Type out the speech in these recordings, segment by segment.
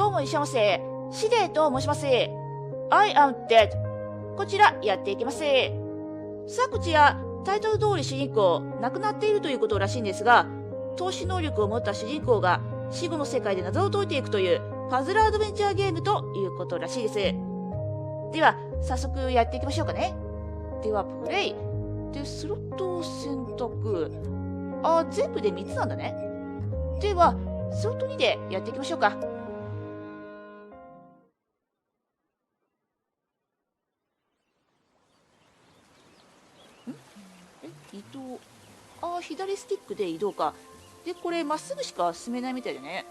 どうもいらっしゃいませ。シデと申します。I am dead。こちらやっていきます。さあこちら、タイトル通り主人公、亡くなっているということらしいんですが、透視能力を持った主人公が死後の世界で謎を解いていくというパズルアドベンチャーゲームということらしいです。では、早速やっていきましょうかね。では、プレイ。で、スロットを選択。全部で3つなんだね。では、スロット2でやっていきましょうか。移動。左スティックで移動か。で、これ、まっすぐしか進めないみたいだね。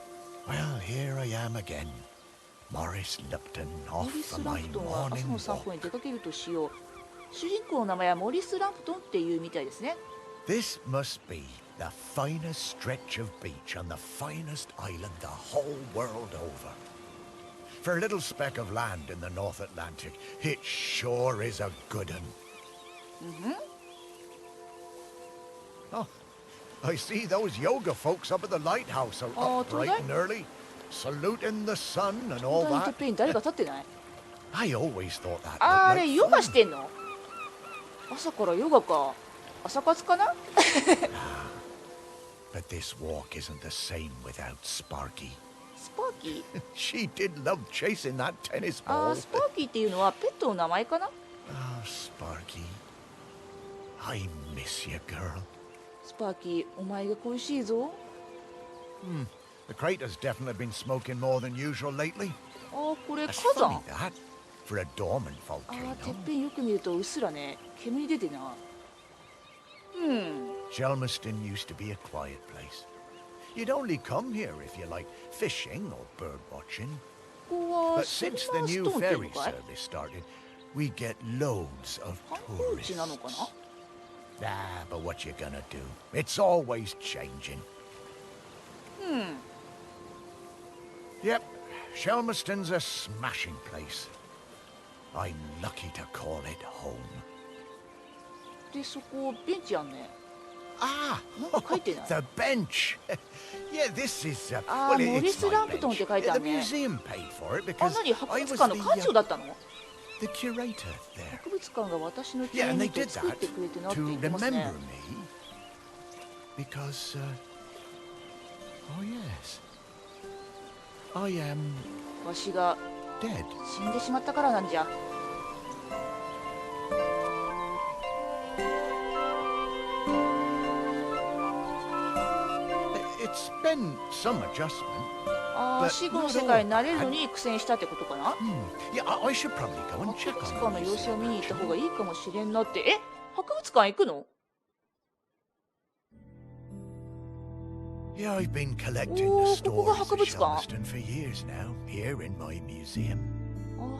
Well, here I am again. Maurice Lupton off for my は朝 morning の散歩 walk. に出かけるとしよう。主人公の名前はモリス・ランプトンっていうみたいですね。This must be the finest stretch of beach on the finest island the whole world over. For a little speck of land in the North Atlantic, it sure is a good one. Oh, I see those yoga folks up at the lighthouse are up bright and early, saluting the sun and all 東大のてっ that. ぺんに誰か立ってない？ I always thought that あ looked れ、 like ヨガ fun. してんの？朝からヨガか。朝活かな？ But this walk isn't the same without Sparky. スパーキー？ She did love chasing that tennis ball. スパーキーっていうのはペットの名前かな？ Oh, Sparky. I miss you, girl. スパーキー、お前が恋しいぞ。The crater's definitely been smoking more than usual lately. これ火 That's 山 funny,。that, for a dormant てっ volcano. ぺんよく見るとうっすらね、煙出てな。Shelmerston used to be a quiet place. You'd only come here if you like fishing or bird watching. ここは But シェル since マ the ース new トンっていうの ferry かい？ service started, we get loads of 観光地なのか tourists. な？ But what you gonna do? It's always changing. Yep, Shelmerston's a smashing place. I'm lucky to call it home. で、そこ、ベンチあんね。 Ah, なんか書いてない？ the bench. Yeah, this is. Ah, Well, Maurice it's my Lampton bench. って書いてあ The るね。 museum paid for it because 何？博 I 物 was 館の館長だったの？ the curator there. 博物館が私の記 Yeah, 念 and に they と did 作っ that てくれてなって言 to ってますね remember。me because. Oh yes, I am わしが dead. 死んでしまったからなんじゃ。It's been some adjustment. 死後の世界に慣れるのに苦戦したってことかな？ Yeah, I should probably go and 博 check 物 on 館の the 様子を museum, 見に行った方 actually. がいいかもしれんなって。博物館行くの？ Yeah, I've been collecting Oh, the ここが stories 博 of 物館。 Shelmerston for years now, here in my museum.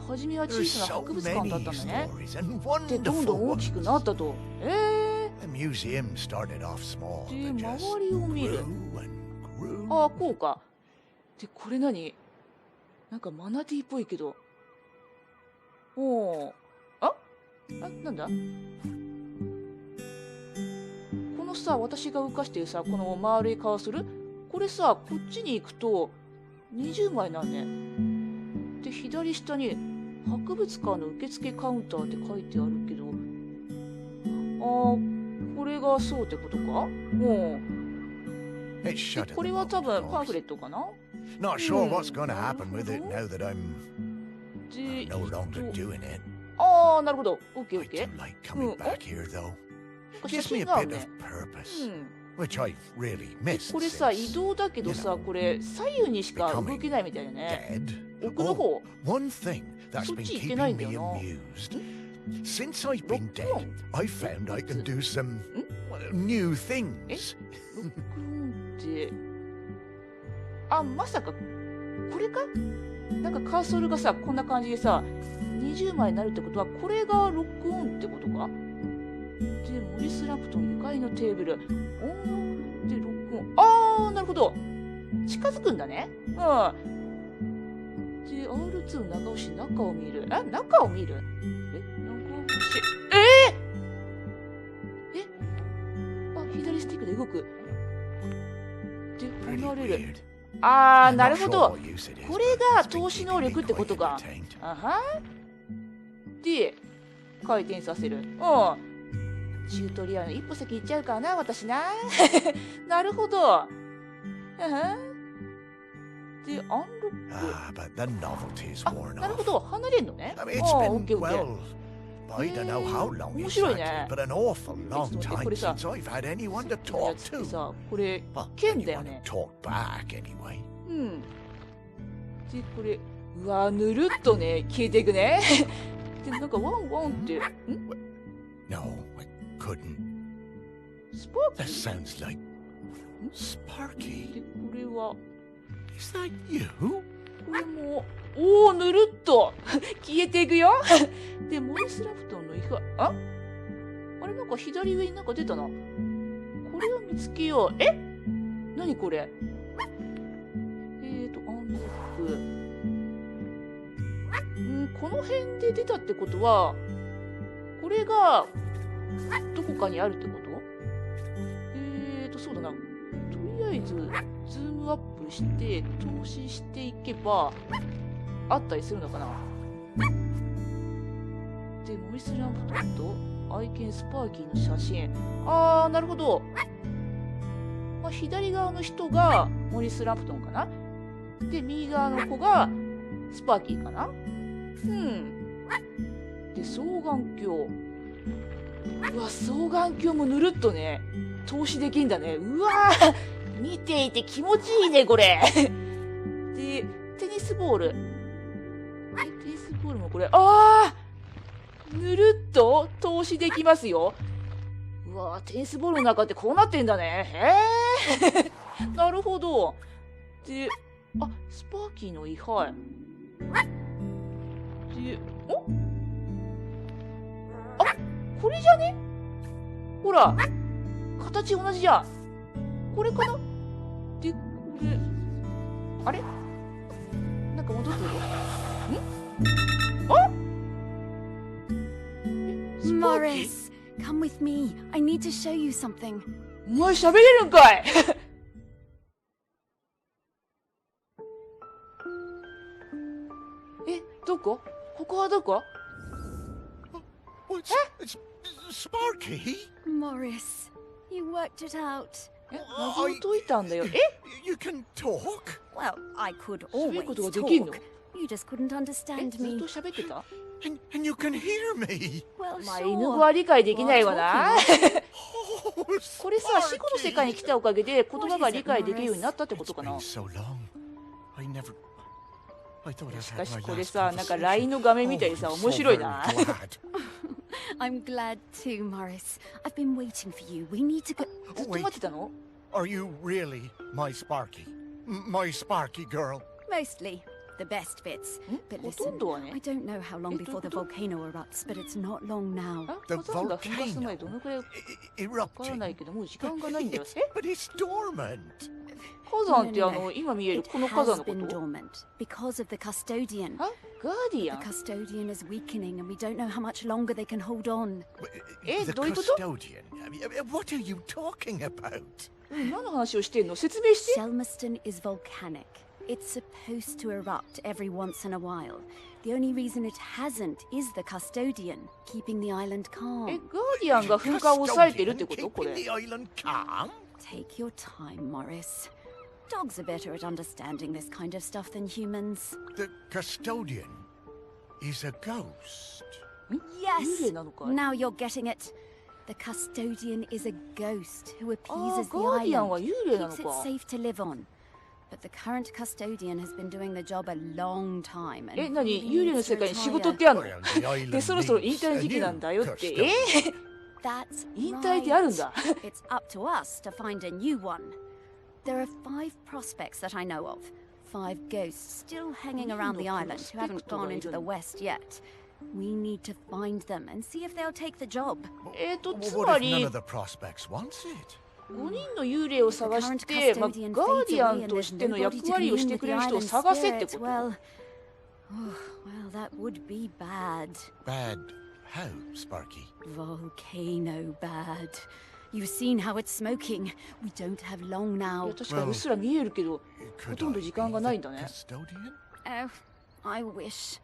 初めは小 There's さな so 博物館だっ many たんだね。 stories and で、どんど wonderful ん大きく ones. なったと。The museum started off small, で、 but just 周りを見る。 grew and grew. こうか。で、これ何？なんかマナティーっぽいけど。なんだ？このさ、私が動かしてるさ、この丸いカーソル、これさ、こっちに行くと20枚なんね。で、左下に博物館の受付カウンターって書いてあるけど、これがそうってことか？ It's で、 shut at こ the れは多 moment, 分 of パンフ course. レットかな？ Not sure what's going to happen with it なる now that I'm で、 no longer doing it. なるほど。オッケーオッ I ケー。 do like coming back here, though. 写 Gives me 真 a がある bit ね of。purpose, which I've really missed これさ、移 since 動だけどさ、これ左右にしか動けないみたいだね。 dead. 奥の方。 One thing that's そっ been ち行ってない keeping んだ me よな。 amused since I've been dead, Lockdown. I found I can do some new things. ロックオンってまさかこれか？なんかカーソルがさ、こんな感じでさ、20枚になるってことは、これがロックオンってことか？で、モリス・ラプトン床のテーブル。で、ロックオン。なるほど。近づくんだね。で、R2 長押し、中を見る。中を見る？長押し。左スティックで動く。で、離れる。あー、 I'm な not るほ sure ど。 what use it is, これ but が it's been 透視 keeping 能 me 力ってこ quite とか。 entertained. あはで、回転させる。チュートリアルの一歩先行っちゃうからな、私な。なるほど。で、アンロック。 Ah, but the novelty's あ、 worn なるほ off. ど。離れんのね。 I mean, あ it's あ、オッ been, ケーオッケー。 well, I don't know how long 面白いね。 exactly, but an awful long ちょっと待って、 time これさ、 since I've had anyone to や talk つって to. さ、これ、 Well, 剣だよ anyone ね to。talk back anyway. うん。で、これ、うわ、ぬるっとね、消えていくね。で、なんかワンワンって、No, I couldn't. スパー That キー sounds like Sparky. で、これは、 Is that you? これも、おー、ぬるっと消えていくよ。で、モリス・ラプトンのイカ、あれなんか左上になんか出たな。これを見つけよう。なにこれ。アンロック。この辺で出たってことは、これが、どこかにあるってこと？そうだな。とりあえず、ズームアップして、投資していけば、あったりするのかな。で、モリス・ラプトンと愛犬スパーキーの写真。あー、なるほど。まあ、左側の人がモリス・ラプトンかな。で、右側の子がスパーキーかな。で、双眼鏡。うわ、双眼鏡もぬるっとね、投資できんだね。うわー、見ていて気持ちいいね、これ。で、テニスボール。テニスボールもこれ、ぬるっと投資できますよ。うわー、テニスボールの中ってこうなってんだね。なるほど。で、スパーキーの位牌。で、これじゃね？ほら、形同じじゃん。これかな？で、これ、あれ？なんか戻ってる？Morris, come with me. I need to show you something. お前喋れるんかい。どこ？ここはどこ？ What's it's Sparky? Morris, you worked it out. 謎を解いたんだよ。 You can talk? Well, I could 喋る always ことができんの？ talk. You just couldn't understand ずっ me. と喋ってた？ And you can hear me? Well, まあ、犬語 sure. は理解できないわな。 Oh, これさ、死後の世界に来たおかげで言葉が理解できるようになったってこと It's かな。 been so long. I never... I thought I し had かし my これ last さ、なんか conversation. LINE の画面みたいでさ、 Oh, 面白い so な。 very glad. I'm glad too, Morris. I've been waiting for you. We need to go. ずっと待ってたの？ Are you really my Sparky? My Sparky girl? Mostly. The best bits. But ほと listen, んどはね。 I don't know how long before the volcano erupts, but it's not long now. 火山が噴火する前どのくらいかわからな Erupting? いけど、もう時間がないんだよ。 But it's dormant. 火山って No, no, no. 今見える It この火 has 山のこ been と？ dormant because of the custodian. ガーディ The アン？ custodian is weakening, and we don't know how much longer they can hold on. The どういうこと？ custodian? I mean, what are you talking about? 何の話をしてんの？説明して。 Shelmerston is volcanic. It's supposed to erupt every once in a while. The only reason it hasn't is the custodian, keeping the island ガ calm. ーディアンが噴火を抑えてるってこと？こ Keeping れ。 the island calm? Take your time, Morris. Dogs are better at understanding this kind of stuff than humans. The custodian is a ghost. 幽 Yes! 霊なのかい？ Now you're getting it. The custodian is a ghost who ああ、 appeases the ガーディアンは island, 幽霊なの keeps it か。 safe to live on. But the current custodian has been doing the job a long time. And 何？ really 幽霊の needs 世 to 界に仕事っ retire. てあるの？ Well, the island で、そろそろ引 needs 退の a 時期なん new だよって。 custodian. That's 引退ってあるん right. だ。 It's up to us to find a new one. There are 5 prospects that I know of. 5 ghosts still hanging around the island who haven't gone into the west yet. We need to find them and see if they'll take the job. つ What ま if り none of the prospects wants it? 5人の幽霊を探して、ガーディアンとしての役割をしてくれる人を探せってこと？ Well, that would be bad. Bad how, Sparky? Volcano bad. You've seen how it's smoking. We don't have long い now. や、確かにうっすら見えるけど、ほ Could とんど I 時間 be がない the んだね。 custodian? Oh, I wish.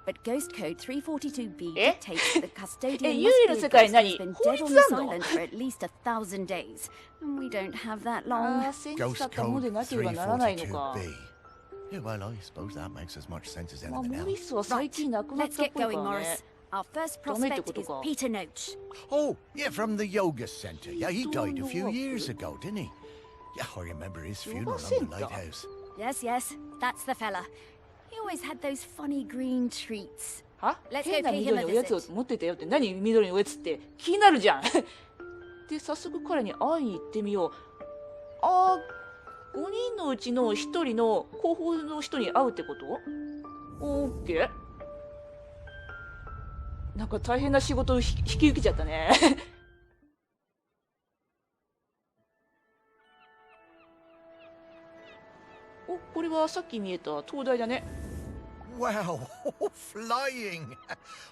But Ghost Code 342B え dictates that the custodian 幽 must 霊の be 世 a 界 ghost 何 who's been 法 dead 律 on な this の？ island for at least 1,000 days. And we don't have that あ long. あ、先日買ったものでなければならないのか。 342B. Yeah, well, I suppose that makes as much sense as まあ、 anything モリ else. スは最 Right, 近亡くなっ let's たっ get ぽいか going, らね。 Morris. Our first ダメってこ prospect と is か。 Peter Noach. Oh, yeah, from the yoga center. Yeah, he died a few Yoga years center? ago, didn't he? Yeah, I remember his Yoga funeral on center? the lighthouse. Yes, yes, that's the fella. He always had those funny green treats. は Let's go 変な pay him 緑 a のおやつを visit. 持ってたよって何緑のおやつって気になるじゃんで早速彼に会いに行ってみよう。あー、5人のうちの1人の後方の人に会うってこと？オッケー。なんか大変な仕事を引き受けちゃったねお、これはさっき見えた灯台だね。Wow, flying.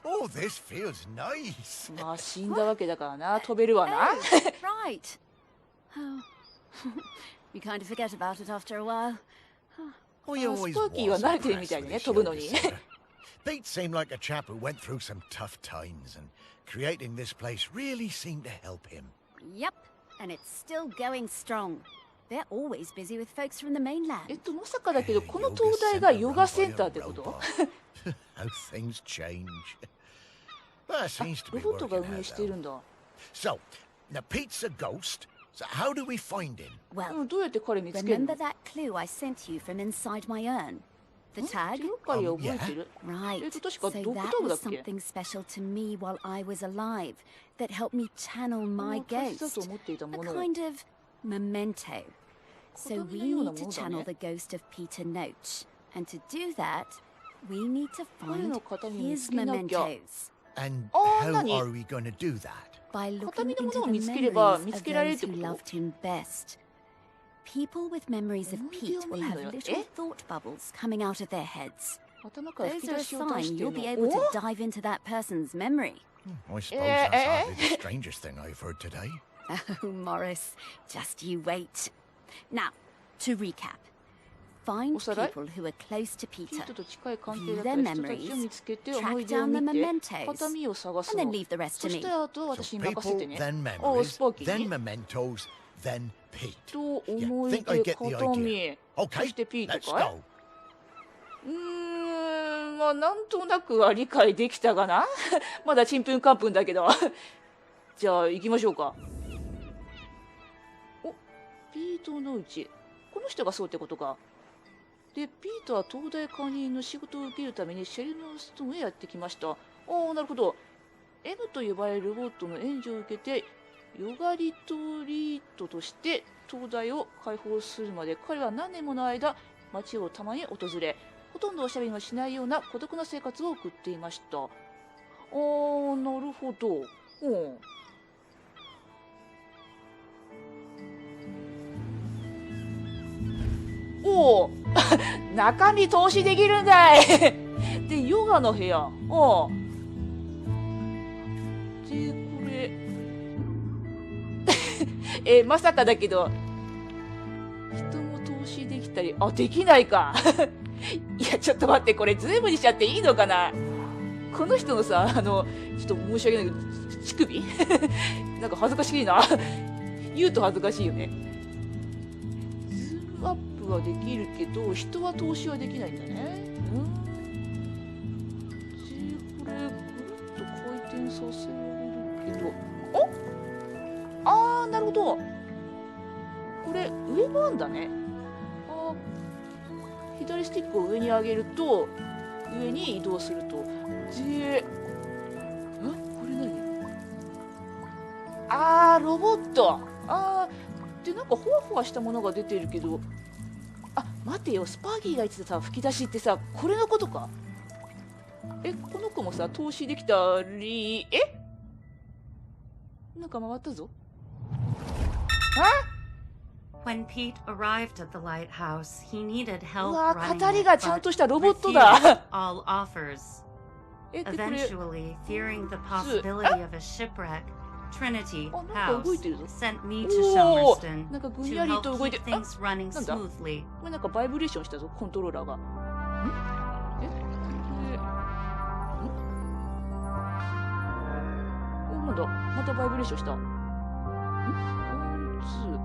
Oh, this feels nice. まあ死んだわけだからな、飛べるわな。 Oh, right. Oh. You kind of forget about it after a while. Oh, he always was Sparky は慣れてるみたい impressed に with ね、 his 飛ぶの yoga に。 center. Pete seemed like a chap who went through some tough times, and creating this place really seemed to help him. Yep, and it's still going strong. They're always busy with folks from the mainland. まさかだけど、この灯台がヨガセンターってこと？ How things change. Well, it seems to ロ be ボットが working 運営 out している though. んだ。So, now Pete's a ghost. So how do we find him? Well, どうやって彼見つける remember の？ that clue I sent you from inside my urn? The tag? 手がかりは覚えてる？ Right. 確か So ドクタ that ーブだっ was け？ something special to me while I was alive that helped me channel my 大切だと ghost. 思っていた A もの。 kind of memento. So we 形見のような need も to のだね。 channel the ghost of Peter Noach. And to do that, we need to 彼 find の形見見 his つけなきゃ。 mementos. And Oh, how nani? are we going to do that? By 形 looking 見のも into のを the 見つければ memories 見 of つけられるっ those て who こと？ loved him best. People with memories of 思い出 Pete を will 見る have のよ。 little え？ thought bubbles coming out of their heads. 頭から吹 Those き are 出 a しを出 sign して you'll る be の。 able to お？ dive into that person's memory. I suppose that's hardly the strangest thing I've heard today. Oh, Morris, just you wait. Now, to recap. Find おさらい？ people who are close to ピ Peter, ートと近い関係だった View 人 their たちを見つけて memories, 思い出を track down 見 the て mementos, 形見を探す and then の。 leave the rest そ to し me. たらあとは So 私に任せ people, てね。 then おう、 memories, スパーキー then ね。 mementos, then Pete. と思い think I 出、 get the 形 idea. 見。そ Okay, してピー let's トかい？ go. まあなんとなくは理解できたかなまだちんぷんかんぷんだけどじゃあ行きましょうか。お、ピートのうち。この人がそうってことか。で、ピートは東大管理員の仕事を受けるためにシェルマーストンへやってきました。ああ、なるほど。M と呼ばれるロボットの援助を受けて、ヨガリトリートとして東大を開放するまで彼は何年もの間、街をたまに訪れ、ほとんどおしゃべりもしないような孤独な生活を送っていました。あー、なるほど。うん。おお中身投資できるんだいで、ヨガの部屋。おで、これ。まさかだけど、人も投資できたり、あ、できないか。いや、ちょっと待って、これズームにしちゃっていいのかな。この人のさ、ちょっと申し訳ないけど、乳首なんか恥ずかしいな。言うと恥ずかしいよね。ズームアップはできるけど、人は投資はできないんだね。で、これ、ぐるっと回転させられるけど、あー、なるほど。これ、上もあんだね。左スティックを上に上げると上に移動すると。で、これ何？ロボット。で、なんかほわほわしたものが出てるけど、待てよ、スパーキーが言ってたさ、吹き出しってさ、これのことか？この子もさ、投資できたり、なんか回ったぞ。When Pete arrived at the lighthouse, he needed う help わ、 running 語り it, がちゃん but としたロボット refused だ。 all offers. で、これ、 Eventually, fearing the possibility of a shipwreck, Trinity あ、なんか動いてるぞ。 sent me to おお、 Shelmerston なんかぐ to にゃり help と動い keep て、あ、 things running なんだ smoothly. これなんかバイブレーションしたぞ、コントローラーが。なんだ、またバイブレーションした。ワン、ツー。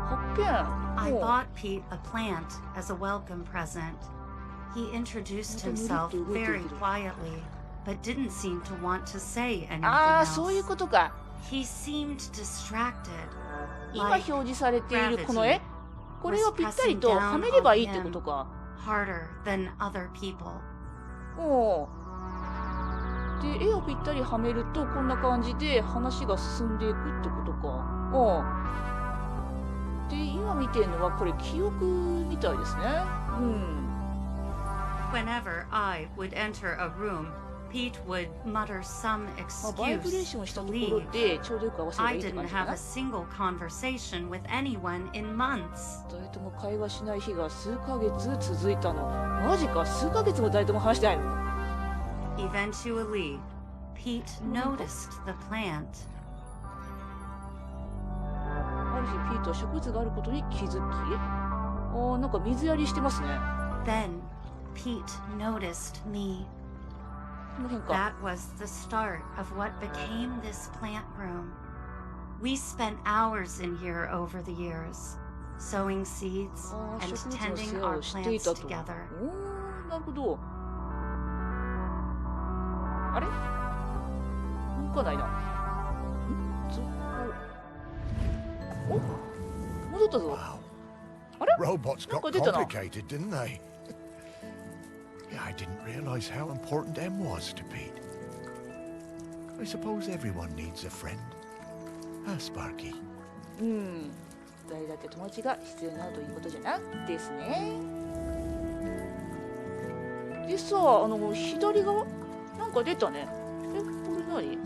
発見。 I bought Pete a plant as a welcome present. He introduced himself very quietly, but didn't seem to want to say anything ああ、そういう else. ことか。 He seemed distracted, 今 like 表示されているこの絵、これをぴったりとはめればいいってことか。 harder than other people. おう。で、絵をぴったりはめるとこんな感じで話が進んでいくってことか。おう。で、今見てるのはこれ記憶みたいですね。うん。 Whenever I would enter a room, Pete would mutter some まあ、バイブレー excuse ションした to ところ leave. でちょうどよく合わせれば I いいって didn't 感じか have な a。single conversation with anyone in months. 誰とも会話しない日が数ヶ月続いたの。マジか、数ヶ月も誰とも話してないの。 Eventually, Pete noticed the plant. ある日、ピートは植物があることに気づき、なんか水やりしてますね。 Then, Pete noticed me. この辺か。 That was the start of what became this plant room. We spent hours in here over the years, sowing seeds ああ、 and 植物の tending 世話 our をしてい plants たと。 together. なるほど。あれ動かないな。そこ。お、戻ったぞ。 Wow. Robots got Look, I did that. complicated, didn't they? Yeah, I didn't realize how important M was to Pete. I suppose everyone needs a friend. Ah, Sparky. うん。誰だって友達が必要になるということじゃな。ですね。でさ、左側なんか出たね。これ何？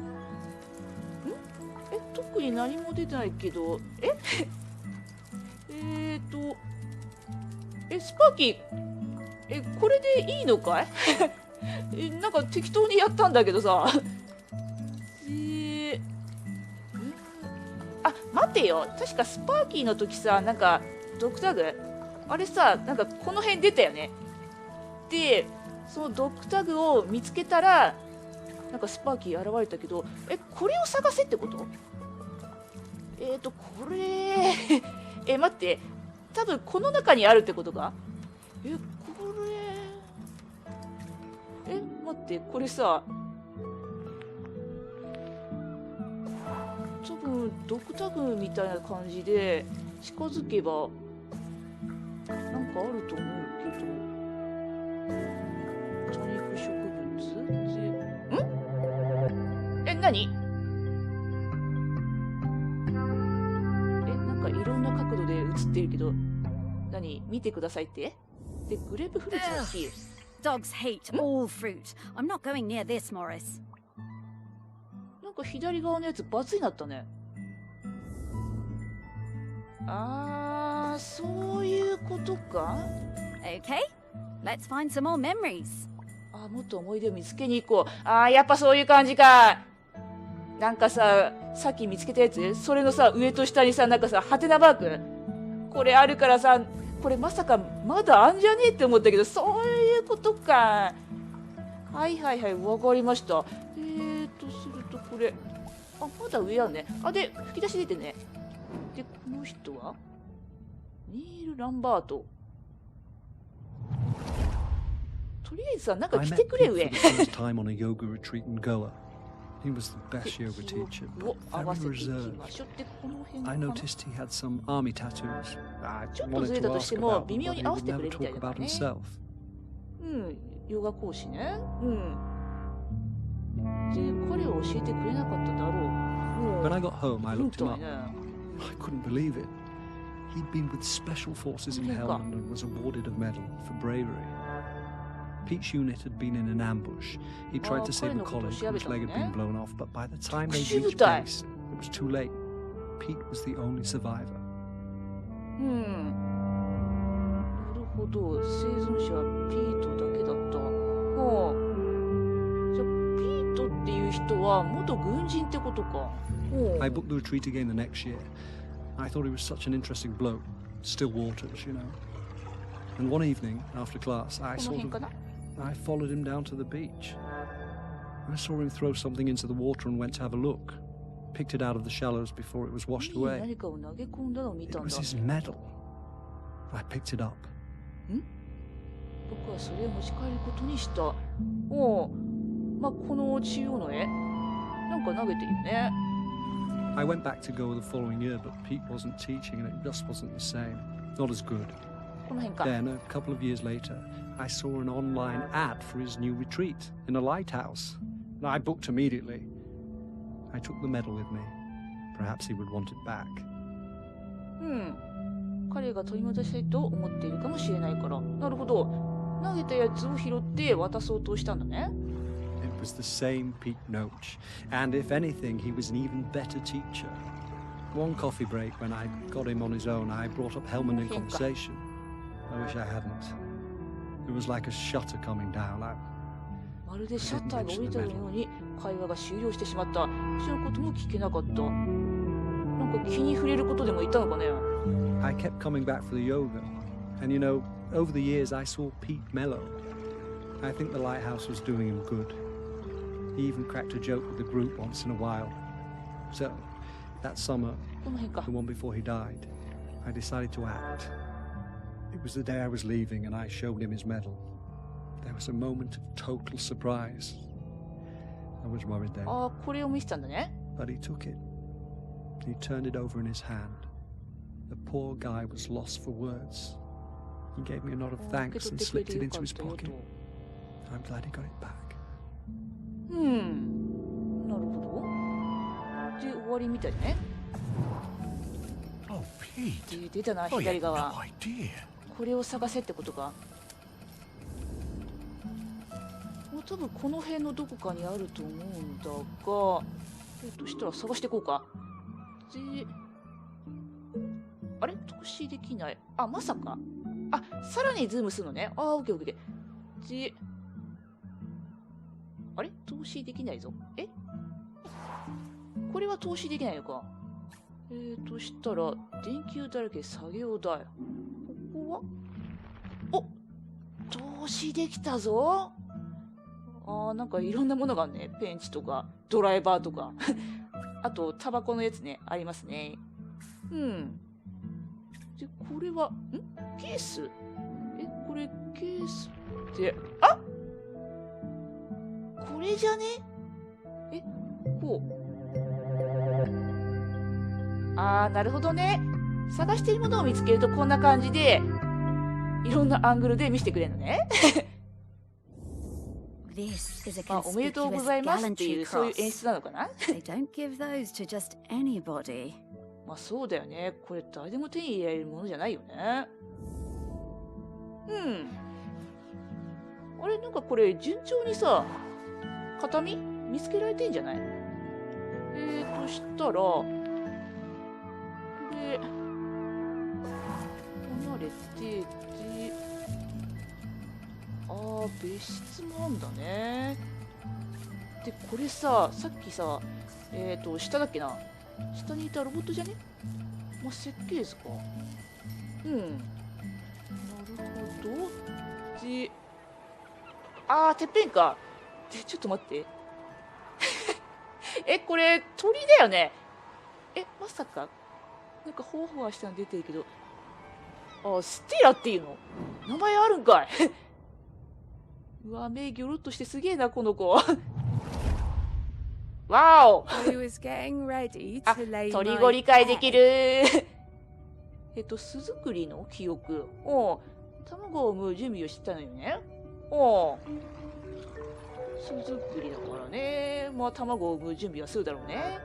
特に何も出てないけど、スパーキー、これでいいのかい？なんか適当にやったんだけどさ。あ、待てよ。確かスパーキーの時さ、なんかドクタグ、あれさ、なんかこの辺出たよね。で、そのドクタグを見つけたら、なんかスパーキー現れたけど、これを探せってこと？これ、待って、多分この中にあるってことか？これ、待って、これさ、多分ドクタグみたいな感じで近づけばなんかあると思うけど、多肉植物で、何？なんかいろんな角度で映ってるけど、何？見てくださいって？で、グレープフルーツの木。Dogs hate all fruit. I'm not going near this, Morris. なんか左側のやつバツになったね。あー、そういうことか？ Okay, let's find some more memories. もっと思い出を見つけに行こう。やっぱそういう感じか。なんかさ、さっき見つけたやつ、それのさ、上と下にさ、なんかさ、ハテナマークこれあるからさ、これまさかまだあんじゃねえって思ったけど、そういうことか。はいはいはい、わかりました。するとこれ、まだ上あるね。で、吹き出し出てね。で、この人はニール・ランバート。とりあえずさ、なんか来てくれ上。He was the best yoga teacher, but very reserved. I noticed he had some army tattoos. I wanted to ask about them, but he would never talk about himself. ヨガ講師ね。で、彼は教えてくれなかっただろう。When I got home, I looked him up. I couldn't believe it. He'd been with special forces in Helmand and was awarded a medal for bravery. Pete's unit had been in an ambush. He tried to save a colleague whose leg had been blown off, but by the time they reached base, it was too late. Pete was the only survivor. なるほど。生存者はピートだけだった。は元軍人ってことか。おう I booked the retreat again the next year. I thought he was such an interesting bloke. Still waters, you know. And one evening, after class, この辺かな。 I followed him down to the beach. I saw him throw something into the water and went to have a look. Picked it out of the shallows before it was washed 海に away. 何かを投げ込んだのを見 It たんだ。 was his medal. I picked it up. 僕はそれを持ち帰ることにした。おう、まあ、この中央の絵、なんか投げてるよね。I went back to go the following year, but Pete wasn't teaching and it just wasn't the same. Not as good. この辺か。 Then, a couple of years later, I saw an online ad for his new retreat in a lighthouse. I booked immediately. I took the medal with me. Perhaps he would want it back. 彼が取り戻したいと思っているかもしれないから。なるほど。投げたやつを拾って渡そうとしたんだね。It was the same Pete Noach, and if anything, he was an even better teacher. One coffee break when I got him on his own, I brought up Hellman in conversation. I wish I hadn't. It was like a shutter coming down. まるでシャッターが降りたように会話が終了してしまった。そのことも聞けなかった。なんか気に触れることでもいたのかね。I kept coming back for the yoga, and you know, over the years I saw Pete mellow. I think the lighthouse was doing him good. He even cracked a joke with the group once in a while. So, that summer, この辺か。 the one before he died, I decided to act. It was the day I was leaving and I showed him his medal. There was a moment of total surprise. I was worried then, ああ、これを見せたんだね。 but he took it. He turned it over in his hand. The poor guy was lost for words. He gave me a nod of 受け thanks 取っ and てくれ slipped て it よか into っ his たよ pocket. と。 I'm glad he got it back. なるほど。で、終わりみたいね。 Oh, Pete. で、出たな、 Oh, you 左 had 側。 no idea. これを探せってことか。もう多分この辺のどこかにあると思うんだが、したら探していこうか。で、あれ投資できない。あ、まさか。あ、さらにズームするのね。あ、オッケーオッケー。で、あれ投資できないぞ。えこれは投資できないのか。したら、電球だらけ作業台。ここはお投資できたぞ。なんかいろんなものがあるね。ペンチとか、ドライバーとか。あと、タバコのやつね、ありますね。で、これは、ケースこれ、ケースって、あこれじゃねこう。なるほどね。探しているものを見つけるとこんな感じで、いろんなアングルで見せてくれるのね。This is a おめでとうご conspicuous ざいますってい gallantry う、そういう演 cross. 出なのかな。 They don't give those to just anybody. まあそうだよね。これ誰でも手に入れられるものじゃないよね。あれなんかこれ順調にさ、形見見つけられてんじゃない？したら、これ、離れて、で、別室もあんだね。で、これさ、さっきさ、下だっけな。下にいたロボットじゃね？まあ、設計図か。なるほど。で、てっぺんか。で、ちょっと待って。これ、鳥だよね。まさか。なんか、ほわほわしたの出てるけど。ステラっていうの？名前あるんかい。うわ、目ギョロっとしてすげえな、この子。わお。鳥語理解できる。巣作りの記憶。卵を産む準備をしてたのよね。巣作りだからね。まあ、卵を産む準備はするだろうね。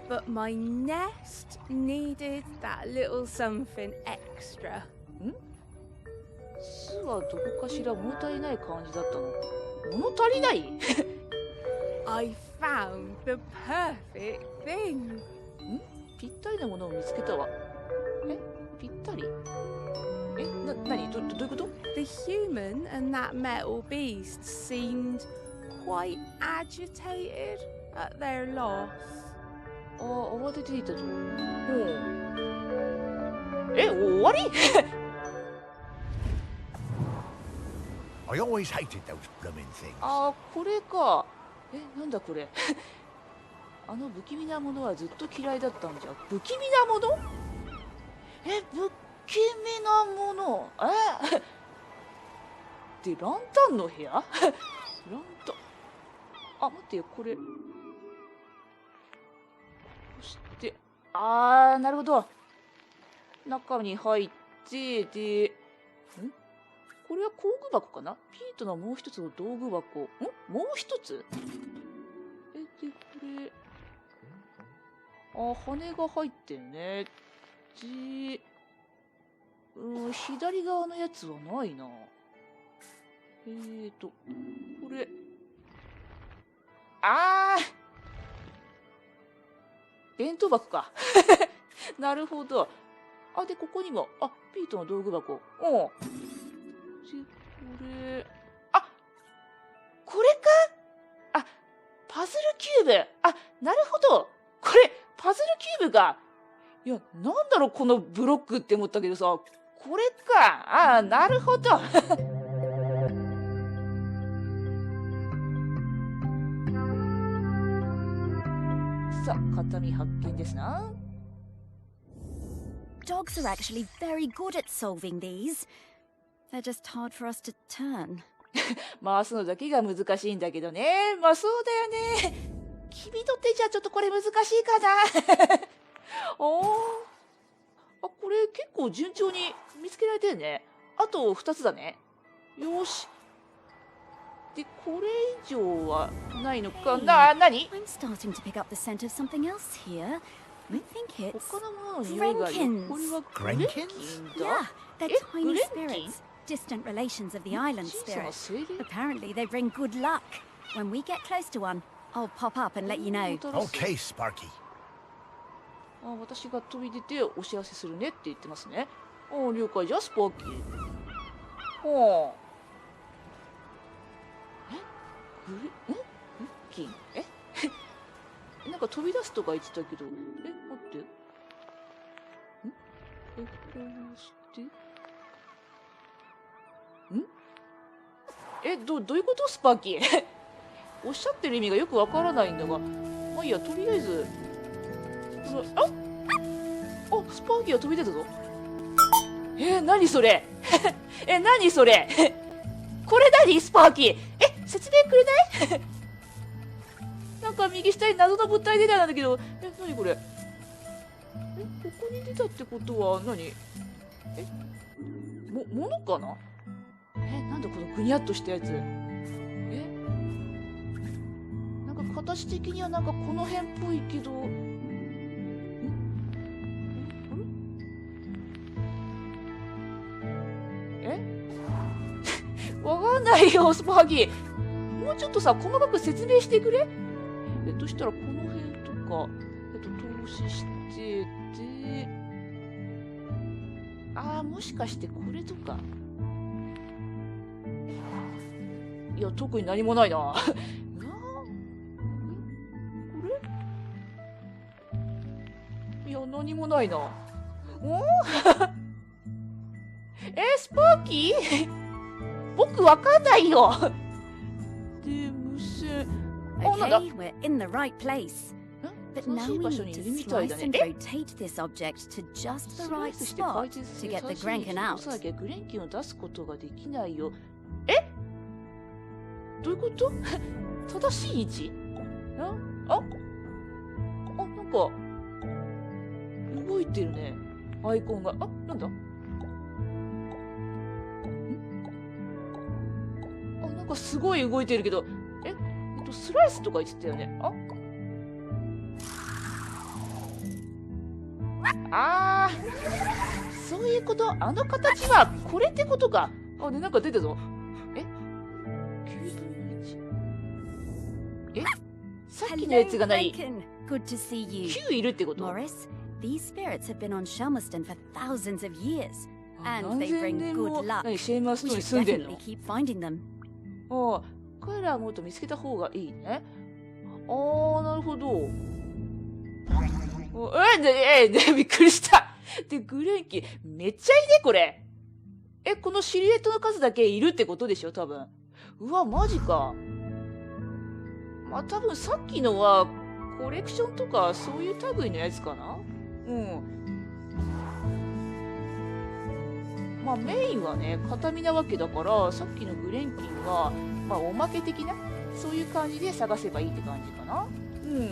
But my nest needed that little something extra. 巣はどこかしら物足りない感じだったの。物足りない？ I found the perfect thing. ぴったりなものを見つけたわ。ぴったり？何？どういうこと？ The human and that metal beast seemed quite agitated at their loss. ああ、慌てていたと。え、終わりI always hated those blooming things. ああ、これか。なんだこれ。あの不気味なものはずっと嫌いだったんじゃ。不気味なもの？不気味なもの。で、ランタンの部屋？ランタン。あ、待ってよ、これ。そして、なるほど。中に入って、で、これは工具箱かな？ピートのもう一つの道具箱。もう一つ？で、これ。羽が入ってるね。で、左側のやつはないな。これ。弁当箱か。なるほど。で、ここにも、ピートの道具箱。で、これ。これか？パズルキューブ。なるほど。これ、パズルキューブか。いや、なんだろう、このブロックって思ったけどさ、これか。なるほど。さあ、形見発見ですな。Dogs are actually very good at solving these. They're just hard for us to turn. 回すのだけが難しいんだけどね。まあそうだよね。君と手じゃちょっとこれ難しいかな。これ結構順調に見つけられてるね。あと2つだね。よし。で、これ以上はないのかな。何？ I'm starting to pick up the scent of something else here. I think it's 他のものの匂いがいる。これはグレンキンだ。 Yeah, they're グ tiny レンキン？ spirits, distant relations of the island 小さな spirit. 精霊？ Apparently, they bring good luck. When we get close to one, I'll pop up and let you know. Okay, Sparky. 私が飛び出てお知らせするねって言ってますね。了解じゃ、スパーキー。グレンキン？なんか飛び出すとか言ってたけど、待って。こうして。どういうこと？スパーキー。おっしゃってる意味がよくわからないんだが。まあいいや、とりあえず。スパーキーが飛び出たぞ。何それ。何それ。これ何？スパーキー。説明くれない？なんか右下に謎の物体出たんだけど、何これ。ここに出たってことは何？物かな？なんだこのぐにゃっとしたやつ。なんか形的にはなんかこの辺っぽいけど、わかんないよ、スパーキー。もうちょっとさ、細かく説明してくれ。としたらこの辺とか、投資してで、もしかしてこれとか。いや、特に何もないな。これ？いや、何もないな。スパーキー？僕わかんないよ。で、無線。Okay, we're in the right place. But now we need to slice and rotate this object to just the right spot to get the Grenkin out. グレンキンを出すことができないよ。どういうこと？正しい位置？なんか動いてるね。アイコンが。なんだ？なんかすごい動いてるけど、スライスとか言ってたよね。そういうこと。あの形はこれってことか。で、なんか出たぞ。さっきのやつが何？ Good to see you. 9いるってこと？ Morris, these spirits have been on Shelmerston for thousands of years, and they bring good luck. We should definitely keep finding them. 彼らはもっと見つけた方がいいね。なるほど。びっくりした。で、グレンキー、めっちゃいいね、これ。このシルエットの数だけいるってことでしょ、多分。うわ、マジか。まあ、多分さっきのは、コレクションとか、そういう類のやつかな？うん。まあ、メインはね、形見なわけだから、さっきのグレンキンは、まあ、おまけ的な、そういう感じで探せばいいって感じかな。うん。